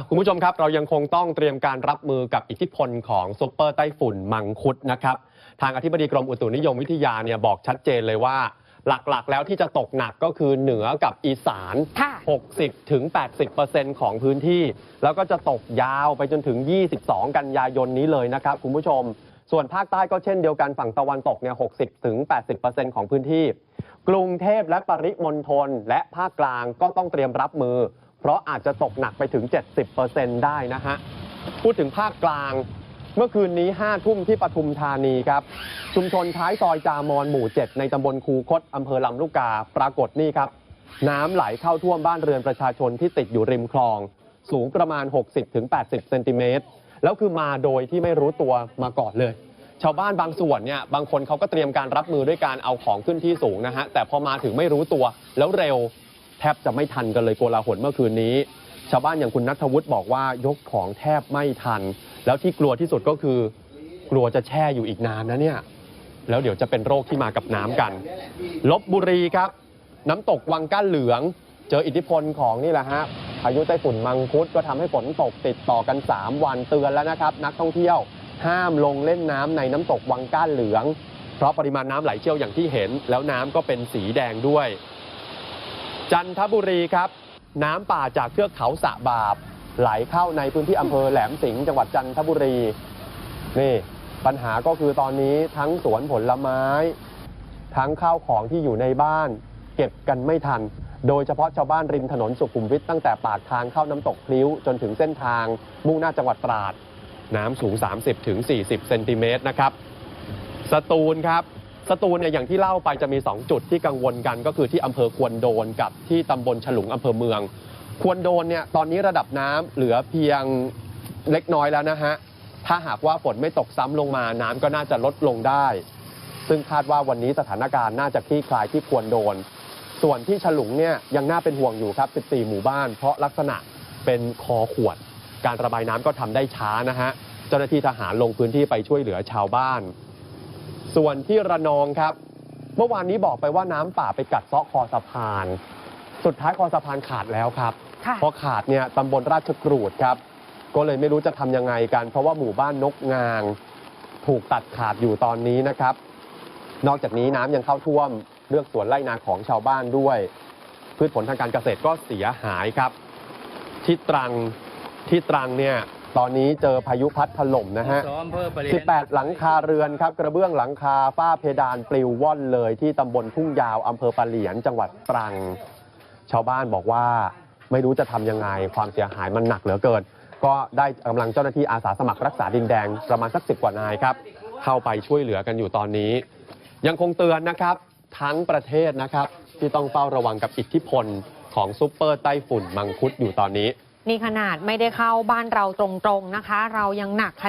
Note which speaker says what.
Speaker 1: คุณผู้ชมครับเรายังคงต้องเตรียมการรับมือกับอิทธิพลของซุปเปอร์ไต้ฝุ่นมังคุดนะครับทางอธิบดีกรมอุตุนิยมวิทยาเนี่ยบอกชัดเจนเลยว่าหลักๆแล้วที่จะตกหนักก็คือเหนือกับอีสาน 60-80% ของพื้นที่แล้วก็จะตกยาวไปจนถึง 22 กันยายนนี้เลยนะครับคุณผู้ชมส่วนภาคใต้ก็เช่นเดียวกันฝั่งตะวันตกเนี่ย 60-80% ของพื้นที่กรุงเทพและปริมณฑลและภาคกลางก็ต้องเตรียมรับมือเพราะอาจจะตกหนักไปถึง 70% ได้นะฮะพูดถึงภาคกลางเมื่อคืนนี้ 5 ทุ่มที่ปทุมธานีครับชุมชนท้ายซอยจามอนหมู่ 7 ในตำบลคูคตอำเภอลำลูกกาปรากฏนี่ครับน้ำไหลเข้าท่วมบ้านเรือนประชาชนที่ติดอยู่ริมคลองสูงประมาณ 60-80 เซนติเมตรแล้วคือมาโดยที่ไม่รู้ตัวมาก่อนเลยชาวบ้านบางส่วนเนี่ยบางคนเขาก็เตรียมการรับมือด้วยการเอาของขึ้นที่สูงนะฮะแต่พอมาถึงไม่รู้ตัวแล้วเร็วแทบจะไม่ทันกันเลยโกลาหลเมื่อคืนนี้ชาวบ้านอย่างคุณณัฐวุฒิบอกว่ายกของแทบไม่ทันแล้วที่กลัวที่สุดก็คือกลัวจะแช่อยู่อีกนานนะเนี่ยแล้วเดี๋ยวจะเป็นโรคที่มากับน้ำกันลพบุรีครับน้ำตกวังก้านเหลืองเจออิทธิพลของนี่แหละฮะพายุไต้ฝุ่นมังคุดก็ทำให้ฝนตกติดต่อกัน3 วันเตือนแล้วนะครับนักท่องเที่ยวห้ามลงเล่นน้ำในน้ำตกวังก้านเหลืองเพราะปริมาณน้ำไหลเชี่ยวอย่างที่เห็นแล้วน้ำก็เป็นสีแดงด้วยจันทบุรีครับน้ำป่าจากเทือกเขาสะบาบไหลเข้าในพื้นที่อำเภอแหลมสิงห์จังหวัดจันทบุรีนี่ปัญหาก็คือตอนนี้ทั้งสวนผลไม้ทั้งข้าวของที่อยู่ในบ้านเก็บกันไม่ทันโดยเฉพาะชาวบ้านริมถนนสุขุมวิทตั้งแต่ปากทางเข้าน้ำตกพลิ้วจนถึงเส้นทางมุ่งหน้าจังหวัดตราดน้ำสูง 30-40 เซนติเมตรนะครับสตูลครับสตูลเนี่ยอย่างที่เล่าไปจะมี2 จุดที่กังวลกันก็คือที่อำเภอควนโดนกับที่ตำบลฉลุงอำเภอเมืองควนโดนเนี่ยตอนนี้ระดับน้ำเหลือเพียงเล็กน้อยแล้วนะฮะถ้าหากว่าฝนไม่ตกซ้ำลงมาน้ำก็น่าจะลดลงได้ซึ่งคาดว่าวันนี้สถานการณ์น่าจะคลี่คลายที่ควนโดนส่วนที่ฉลุงเนี่ยยังน่าเป็นห่วงอยู่ครับ14 หมู่บ้านเพราะลักษณะเป็นคอขวดการระบายน้ำก็ทำได้ช้านะฮะเจ้าหน้าที่ทหารลงพื้นที่ไปช่วยเหลือชาวบ้านส่วนที่ระนองครับเมื่อวานนี้บอกไปว่าน้ำป่าไปกัดเซาะคอสะพานสุดท้ายคอสะพานขาดแล้วครับพอขาดเนี่ยตำบลราชกรูดครับก็เลยไม่รู้จะทำยังไงกันเพราะว่าหมู่บ้านนกงางถูกตัดขาดอยู่ตอนนี้นะครับนอกจากนี้น้ำยังเข้าท่วมเลือกสวนไร่นาของชาวบ้านด้วยพืชผลทางการเกษตรก็เสียหายครับที่ตรังเนี่ยตอนนี้เจอพายุพัดถล่มนะฮะ18 หลังคาเรือนครับกระเบื้องหลังคาฝ้าเพดานปลิวว่อนเลยที่ตำบลทุ่งยาวอำเภอปะเหลียนจังหวัดตรังชาวบ้านบอกว่าไม่รู้จะทำยังไงความเสียหายมันหนักเหลือเกินก็ได้กำลังเจ้าหน้าที่อาสาสมัครรักษาดินแดงประมาณสัก10 กว่านายครับเข้าไปช่วยเหลือกันอยู่ตอนนี้ยังคงเตือนนะครับทั้งประเทศนะครับที่ต้องเฝ้าระวังกับอิทธิพลของซุปเปอร์ไต้ฝุ่นมังคุดอยู่ตอนนี้
Speaker 2: นี่ขนาดไม่ได้เข้าบ้านเราตรงๆนะคะเรายังหนัก